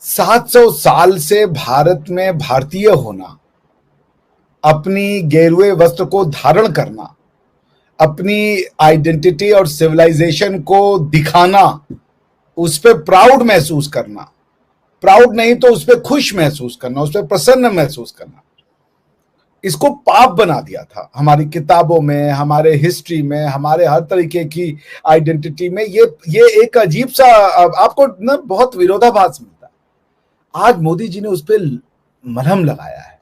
700 साल से भारत में भारतीय होना, अपनी गेरुए वस्त्र को धारण करना, अपनी आइडेंटिटी और सिविलाइजेशन को दिखाना, उस पर प्राउड महसूस करना, प्राउड नहीं तो उस पर खुश महसूस करना, उस पर प्रसन्न महसूस करना, इसको पाप बना दिया था हमारी किताबों में, हमारे हिस्ट्री में, हमारे हर तरीके की आइडेंटिटी में। ये एक अजीब सा आपको ना बहुत विरोधाभास मिलता है। आज मोदी जी ने उस पर मरहम लगाया है।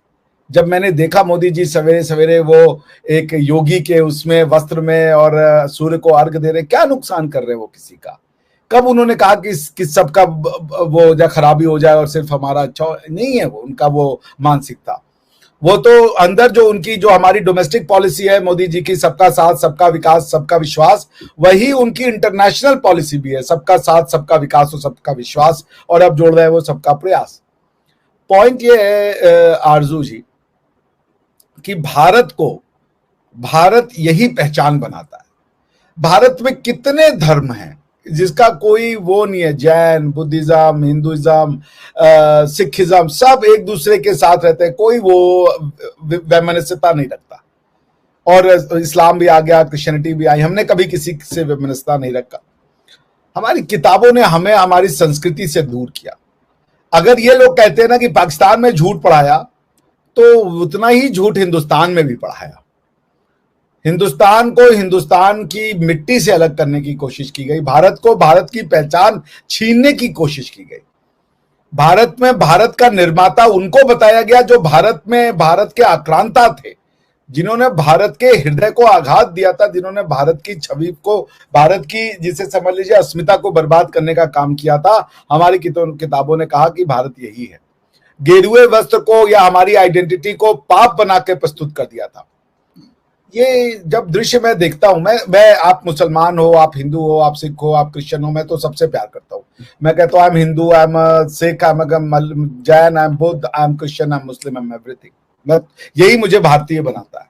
जब मैंने देखा मोदी जी सवेरे सवेरे वो एक योगी के उसमें वस्त्र में और सूर्य को अर्घ दे रहे, क्या नुकसान कर रहे हैं वो किसी का? कब उन्होंने कहा कि सबका वो या खराबी हो जाए और सिर्फ हमारा अच्छा नहीं है वो उनका वो मानसिकता। वो तो अंदर जो उनकी जो हमारी डोमेस्टिक पॉलिसी है मोदी जी की, सबका साथ सबका विकास सबका विश्वास, वही उनकी इंटरनेशनल पॉलिसी भी है, सबका साथ सबका विकास और सबका विश्वास, और अब जोड़ रहे हैं वो सबका प्रयास। पॉइंट ये है आरजू जी कि भारत यही पहचान बनाता है। भारत में कितने धर्म हैं जिसका कोई वो नहीं है, जैन, बुद्धिज्म, हिंदुइज्म, सिखिज्म, सब एक दूसरे के साथ रहते हैं, कोई वो वैमनस्यता नहीं रखता। और इस्लाम भी आ गया, क्रिश्चियनिटी भी आई, हमने कभी किसी से वैमनस्यता नहीं रखा। हमारी किताबों ने हमें हमारी संस्कृति से दूर किया। अगर ये लोग कहते हैं ना कि पाकिस्तान में झूठ पढ़ाया, तो उतना ही झूठ हिंदुस्तान में भी पढ़ाया। हिंदुस्तान को हिंदुस्तान की मिट्टी से अलग करने की कोशिश की गई, भारत को भारत की पहचान छीनने की कोशिश की गई। भारत में भारत का निर्माता उनको बताया गया जो भारत में भारत के आक्रांता थे, जिन्होंने भारत के हृदय को आघात दिया था, जिन्होंने भारत की छवि को, भारत की जिसे समझ लीजिए अस्मिता को बर्बाद करने का काम किया था। हमारी किताबों ने कहा कि भारत यही है। गेरुए वस्त्र को या हमारी आइडेंटिटी को पाप बना के प्रस्तुत कर दिया था। ये जब दृश्य मैं देखता हूं, मैं आप मुसलमान हो, आप हिंदू हो, आप सिख हो, आप क्रिश्चियन हो, मैं तो सबसे प्यार करता हूं। मैं कहता हूं I am Hindu, I am Sikh, I am Jain, I am Buddha, I am Christian, I am Muslim, I am everything. यही मुझे भारतीय बनाता है।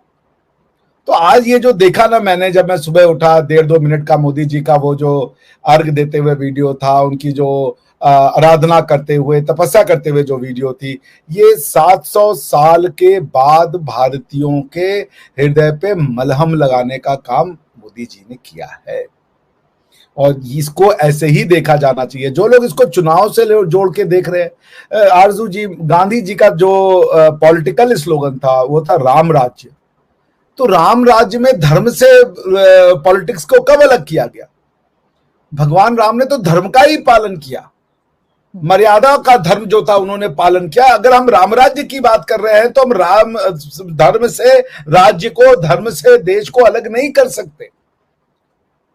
तो आज ये जो देखा ना मैंने, जब मैं सुबह उठा, 1.5-2 मिनट का मोदी जी का वो जो अर्घ देते हुए वीडियो था, उनकी जो आराधना करते हुए, तपस्या करते हुए जो वीडियो थी, ये 700 साल के बाद भारतीयों के हृदय पे मलहम लगाने का काम मोदी जी ने किया है। और इसको ऐसे ही देखा जाना चाहिए। जो लोग इसको चुनाव से जोड़ के देख रहे हैं, आरजू जी, गांधी जी का जो पॉलिटिकल स्लोगन था वो था राम राज्य। तो राम राज्य में धर्म से पॉलिटिक्स को कब अलग किया गया? भगवान राम ने तो धर्म का ही पालन किया, मर्यादा का धर्म जो था उन्होंने पालन किया। अगर हम राम राज्य की बात कर रहे हैं तो हम राम धर्म से राज्य को, धर्म से देश को अलग नहीं कर सकते।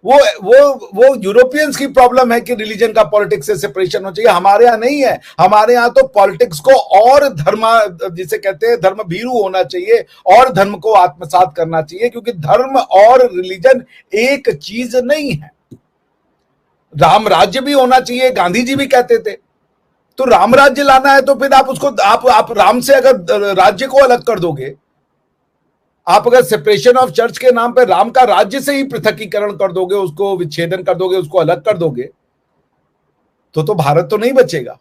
वो यूरोपियंस की प्रॉब्लम है कि रिलीजन का पॉलिटिक्स से सेपरेशन हो चाहिए। हमारे यहाँ नहीं है। हमारे यहाँ तो पॉलिटिक्स को और धर्म, जिसे कहते हैं धर्म भीरू होना चाहिए, और धर्म को आत्मसात करना चाहिए, क्योंकि धर्म और रिलीजन एक चीज नहीं है। राम राज्य भी होना चाहिए, गांधी जी भी कहते थे। तो राम राज्य लाना है तो फिर आप उसको आप राम से अगर राज्य को अलग कर दोगे, आप अगर सेपरेशन ऑफ चर्च के नाम पर राम का राज्य से ही पृथकीकरण कर दोगे, उसको विच्छेदन कर दोगे, उसको अलग कर दोगे, तो भारत तो नहीं बचेगा।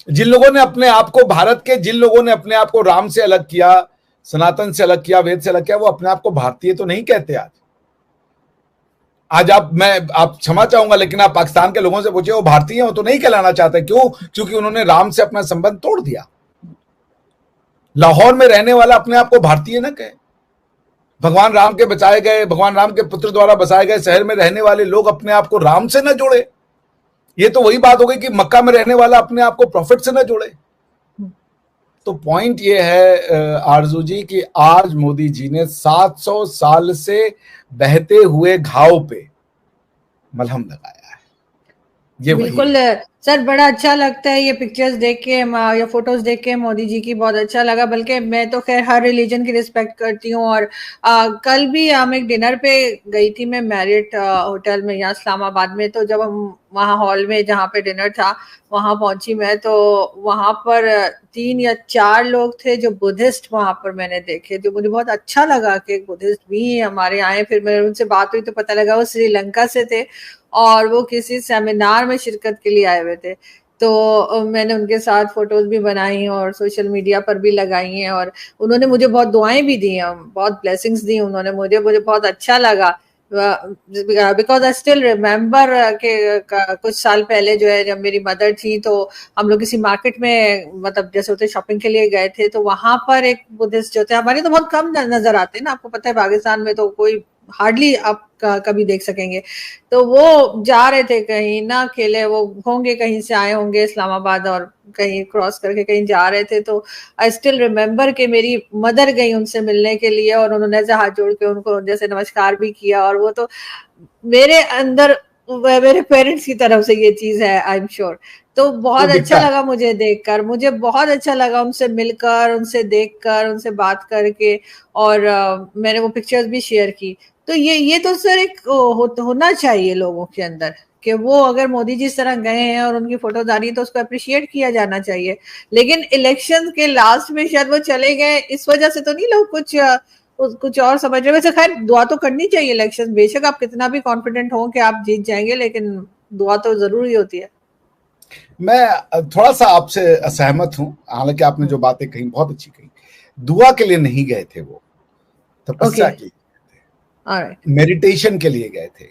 जिन लोगों ने अपने आप को, भारत के जिन लोगों ने अपने आप को राम से अलग किया, सनातन से अलग किया, वेद से अलग किया, वो अपने आप को भारतीय तो नहीं कहते। आज आप क्षमा चाहूंगा, लेकिन आप पाकिस्तान के लोगों से पूछिए, वो भारतीय हो तो नहीं कहलाना चाहते। क्यों? क्योंकि उन्होंने राम से अपना संबंध तोड़ दिया। लाहौर में रहने वाला अपने आप को भारतीय ना कहे। भगवान राम के बचाए गए, भगवान राम के पुत्र द्वारा बसाए गए शहर में रहने वाले लोग अपने आप को राम से न जोड़े। ये तो वही बात हो गई कि मक्का में रहने वाला अपने आप को प्रॉफिट से न जोड़े। तो पॉइंट ये है आरजू जी कि आज मोदी जी ने 700 साल से बहते हुए घाव पे मलहम लगाया है। ये बिल्कुल सर, बड़ा अच्छा लगता है ये पिक्चर्स देख के या फोटोज देख के मोदी जी की, बहुत अच्छा लगा। बल्कि मैं तो खैर हर रिलीजन की रिस्पेक्ट करती हूँ। और कल भी हम एक डिनर पे गई थी मैं, मैरिट होटल में यहाँ इस्लामाबाद में। तो जब हम वहाँ हॉल में जहाँ पे डिनर था वहाँ पहुंची मैं, तो वहाँ पर 3 या 4 लोग थे जो बुद्धिस्ट वहाँ पर मैंने देखे। तो मुझे बहुत अच्छा लगा कि बुद्धिस्ट भी हमारे आए। फिर मेरे उनसे बात हुई तो पता लगा वो श्रीलंका से थे और वो किसी सेमिनार में शिरकत के लिए आए हुए थे। तो मैंने उनके साथ फोटोज भी बनाई और सोशल मीडिया पर भी लगाई हैं, और उन्होंने मुझे बहुत दुआएं भी दी हैं, बहुत ब्लेसिंग्स दी उन्होंने मुझे बहुत अच्छा लगा। बिकॉज आई स्टिल रिमेम्बर के कुछ साल पहले जो है, जब मेरी मदर थी, तो हम लोग किसी मार्केट में, मतलब जैसे होते शॉपिंग के लिए गए थे, तो वहां पर एक बुद्धिस्ट जो थे, हमारे तो बहुत कम नजर आते हैं ना, आपको पता है पाकिस्तान में तो कोई हार्डली आप कभी देख सकेंगे। तो वो जा रहे थे कहीं ना, अकेले वो होंगे, कहीं से आए होंगे इस्लामाबाद और कहीं क्रॉस करके कहीं जा रहे थे। तो आई स्टिल रिमेम्बर कि मेरी मदर गई उनसे मिलने के लिए, और उन्होंने ऐसे हाथ जोड़ के उनको जैसे नमस्कार भी किया, और वो तो मेरे अंदर मेरे पेरेंट्स की तरफ से ये चीज है, आई एम श्योर। तो बहुत अच्छा लगा मुझे देखकर, मुझे बहुत अच्छा लगा उनसे मिलकर, उनसे देखकर, उनसे बात करके, और मैंने वो पिक्चर्स भी शेयर की। तो ये तो सर एक होना चाहिए लोगों के अंदर, कि वो अगर मोदी जी इस तरह गए हैं और उनकी फोटोज आ रही है तो उसको अप्रिशिएट किया जाना चाहिए। लेकिन इलेक्शन के लास्ट में शायद वो चले गए, इस वजह से तो नहीं लोग कुछ और समझ रहे। वैसे खैर दुआ तो करनी चाहिए इलेक्शन, बेशक आप कितना भी कॉन्फिडेंट हो कि आप जीत जाएंगे, लेकिन दुआ तो जरूरी होती है। मैं थोड़ा सा आपसे असहमत हूं, हालांकि आपने जो बातें कही बहुत अच्छी कही। दुआ के लिए नहीं गए थे, वो तपस्या के लिए, मेडिटेशन के लिए गए थे,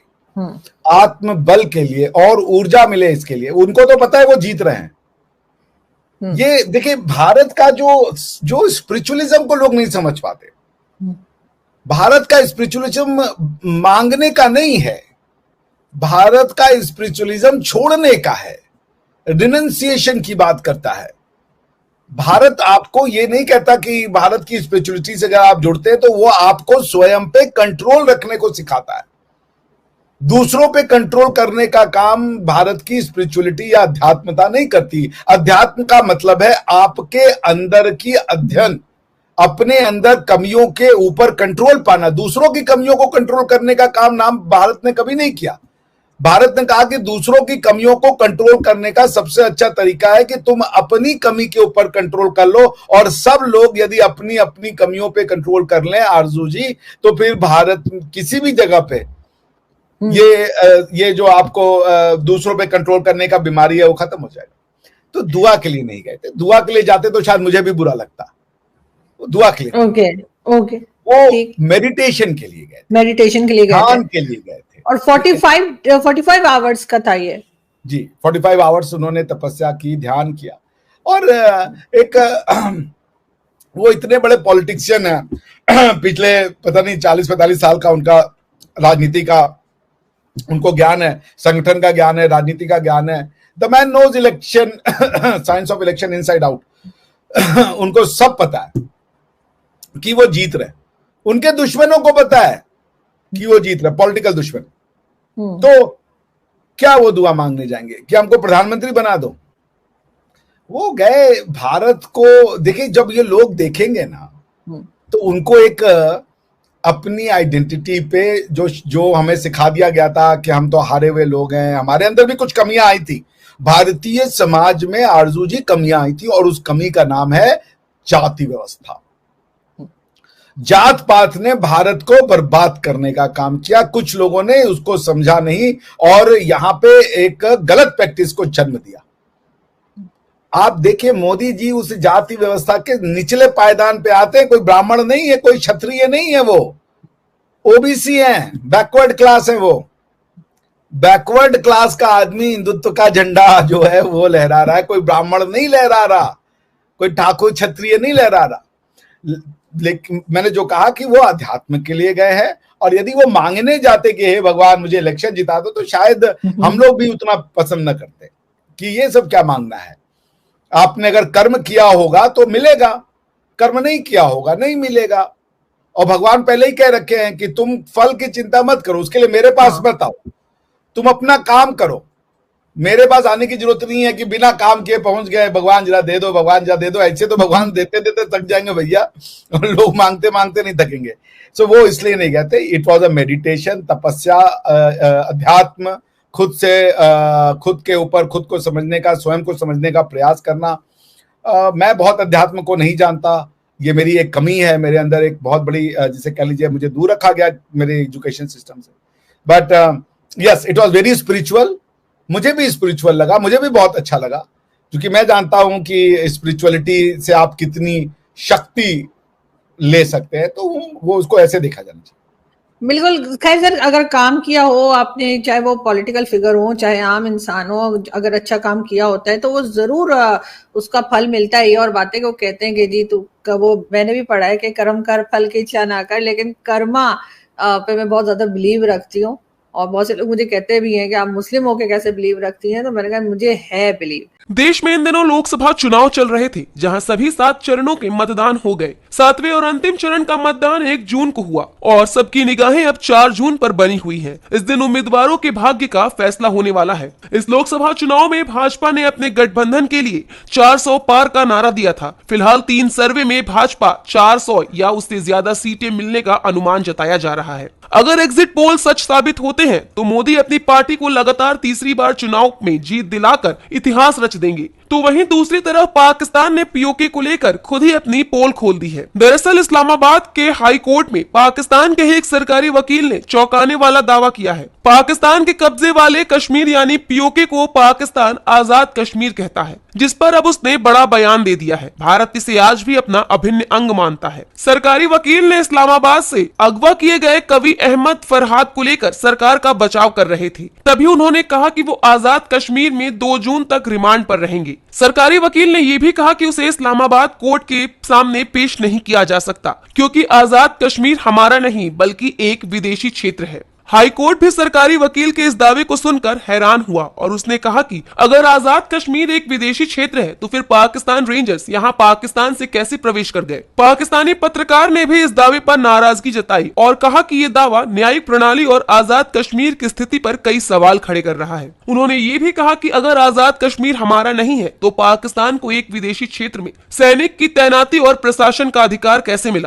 आत्मबल के लिए, और ऊर्जा मिले इसके लिए। उनको तो पता है वो जीत रहे हैं। ये देखिए, भारत का जो स्पिरिचुअलिज्म को लोग नहीं समझ पाते। भारत का स्पिरिचुअलिज्म मांगने का नहीं है, भारत का स्पिरिचुअलिज्म छोड़ने का है, रिनंसिएशन की बात करता है। भारत आपको ये नहीं कहता कि भारत की स्पिरिचुअलिटी से अगर आप जुड़ते हैं तो वो आपको स्वयं पे कंट्रोल रखने को सिखाता है। दूसरों पे कंट्रोल करने का काम भारत की स्पिरिचुअलिटी या अध्यात्मता नहीं करती। अध्यात्म का मतलब है आपके अंदर की अध्ययन, अपने अंदर कमियों के ऊपर कंट्रोल पाना। दूसरों की कमियों को कंट्रोल करने का काम नाम भारत ने कभी नहीं किया। भारत ने कहा कि दूसरों की कमियों को कंट्रोल करने का सबसे अच्छा तरीका है कि तुम अपनी कमी के ऊपर कंट्रोल कर लो, और सब लोग यदि अपनी अपनी कमियों पे कंट्रोल कर लें आरजू जी, तो फिर भारत किसी भी जगह पे ये जो आपको दूसरों पे कंट्रोल करने का बीमारी है वो खत्म हो जाएगा। तो दुआ के लिए नहीं गए थे। दुआ के लिए जाते तो शायद मुझे भी बुरा लगता। वो दुआ के लिए, ओके, वो मेडिटेशन के लिए गए, मेडिटेशन के लिए गए, ध्यान के लिए गए थे। और 45 आवर्स का था ये जी, 45 आवर्स उन्होंने तपस्या की, ध्यान किया। और एक वो इतने बड़े पॉलिटिशियन है, पिछले पता नहीं 40-45 साल का उनका राजनीति का उनको ज्ञान है, संगठन का ज्ञान है, राजनीति का ज्ञान है। The man knows election, science of election inside out. उनको सब पता है कि वो जीत रहे। उनके दुश्मनों को पता है कि वो जीत रहे, पॉलिटिकल दुश्मन। तो क्या वो दुआ मांगने जाएंगे कि हमको प्रधानमंत्री बना दो? वो गए भारत को। देखिए, जब ये लोग देखेंगे ना, तो उनको एक अपनी आइडेंटिटी पे जो हमें सिखा दिया गया था कि हम तो हारे हुए लोग हैं, हमारे अंदर भी कुछ कमियां आई थी। भारतीय समाज में आरजू जी कमियां आई थी, और उस कमी का नाम है जाति व्यवस्था। जात पात ने भारत को बर्बाद करने का काम किया। कुछ लोगों ने उसको समझा नहीं और यहां पे एक गलत प्रैक्टिस को जन्म दिया। आप देखिए, मोदी जी उस जाति व्यवस्था के निचले पायदान पे आते हैं। कोई ब्राह्मण नहीं है, कोई क्षत्रिय नहीं है, वो ओबीसी हैं, बैकवर्ड क्लास है। वो बैकवर्ड क्लास का आदमी हिंदुत्व का झंडा जो है वो लहरा रहा है। कोई ब्राह्मण नहीं लहरा रहा, कोई ठाकुर क्षत्रिय नहीं लहरा रहा। लेकिन मैंने जो कहा कि वो अध्यात्म के लिए गए हैं, और यदि वो मांगने जाते कि हे भगवान मुझे इलेक्शन जिता दो, तो शायद हम लोग भी उतना पसंद न करते कि ये सब क्या मांगना है। आपने अगर कर्म किया होगा तो मिलेगा, कर्म नहीं किया होगा नहीं मिलेगा। और भगवान पहले ही कह रखे हैं कि तुम फल की चिंता मत करो, उसके लिए मेरे पास मत आओ, तुम अपना काम करो। मेरे पास आने की जरूरत नहीं है कि बिना काम किए पहुंच गए, भगवान जरा दे दो, भगवान जरा दे दो। ऐसे तो भगवान देते देते थक जाएंगे भैया, और लोग मांगते मांगते नहीं थकेंगे। सो वो इसलिए नहीं कहते। इट वॉज अ मेडिटेशन, तपस्या, अध्यात्म, खुद के ऊपर खुद को समझने का, स्वयं को समझने का प्रयास करना। मैं बहुत अध्यात्म को नहीं जानता, ये मेरी एक कमी है। मेरे अंदर एक बहुत बड़ी, जिसे कह लीजिए, मुझे दूर रखा गया मेरे एजुकेशन सिस्टम से। But yes, it was very spiritual. मुझे भी स्पिरिचुअल लगा, मुझे भी बहुत अच्छा लगा। क्योंकि मैं जानता हूं कि स्पिरिचुअलिटी से आप कितनी शक्ति ले सकते हैं, तो वो उसको ऐसे देखा जाना चाहिए। बिल्कुल। खैर सर, अगर काम किया हो आपने, चाहे वो पॉलिटिकल फिगर हो चाहे आम इंसान हो, अगर अच्छा काम किया होता है तो वो जरूर उसका फल मिलता है। और बातें को कहते हैं कि जी तू, वो मैंने भी पढ़ा है कि कर्म कर फल की इच्छा ना कर, लेकिन कर्मा पे मैं बहुत ज्यादा बिलीव रखती हूँ। और बहुत से लोग मुझे कहते भी हैं कि आप मुस्लिम होके कैसे बिलीव रखती हैं, तो मैंने कहा मुझे है बिलीव। देश में इन दिनों लोकसभा चुनाव चल रहे थे, जहां सभी 7 चरणों के मतदान हो गए। 7वें और अंतिम चरण का मतदान 1 जून को हुआ और सबकी निगाहें अब 4 जून पर बनी हुई हैं। इस दिन उम्मीदवारों के भाग्य का फैसला होने वाला है। इस लोकसभा चुनाव में भाजपा ने अपने गठबंधन के लिए 400 पार का नारा दिया था। फिलहाल 3 सर्वे में भाजपा 400 या उससे ज्यादा सीटें मिलने का अनुमान जताया जा रहा है। अगर एग्जिट पोल सच साबित होते हैं तो मोदी अपनी पार्टी को लगातार तीसरी बार चुनाव में जीत दिलाकर इतिहास रच देंगे। तो वहीं दूसरी तरफ पाकिस्तान ने पीओके को लेकर खुद ही अपनी पोल खोल दी है। दरअसल इस्लामाबाद के हाई कोर्ट में पाकिस्तान के एक सरकारी वकील ने चौंकाने वाला दावा किया है। पाकिस्तान के कब्जे वाले कश्मीर यानी पीओके को पाकिस्तान आजाद कश्मीर कहता है, जिस पर अब उसने बड़ा बयान दे दिया है। भारत इसे आज भी अपना अभिन्न अंग मानता है। सरकारी वकील ने इस्लामाबाद से अगवा किए गए कवि अहमद फरहाद को लेकर सरकार का बचाव कर रहे थे। तभी उन्होंने कहा कि वो आजाद कश्मीर में 2 जून तक रिमांड पर रहेंगे। सरकारी वकील ने यह भी कहा कि उसे इस्लामाबाद कोर्ट के सामने पेश नहीं किया जा सकता, क्योंकि आजाद कश्मीर हमारा नहीं बल्कि एक विदेशी क्षेत्र है। हाई कोर्ट भी सरकारी वकील के इस दावे को सुनकर हैरान हुआ और उसने कहा कि अगर आजाद कश्मीर एक विदेशी क्षेत्र है तो फिर पाकिस्तान रेंजर्स यहां पाकिस्तान से कैसे प्रवेश कर गए। पाकिस्तानी पत्रकार ने भी इस दावे पर नाराजगी जताई और कहा कि ये दावा न्यायिक प्रणाली और आजाद कश्मीर की स्थिति पर कई सवाल खड़े कर रहा है। उन्होंने ये भी कहा कि अगर आजाद कश्मीर हमारा नहीं है तो पाकिस्तान को एक विदेशी क्षेत्र में सैनिक की तैनाती और प्रशासन का अधिकार कैसे मिला।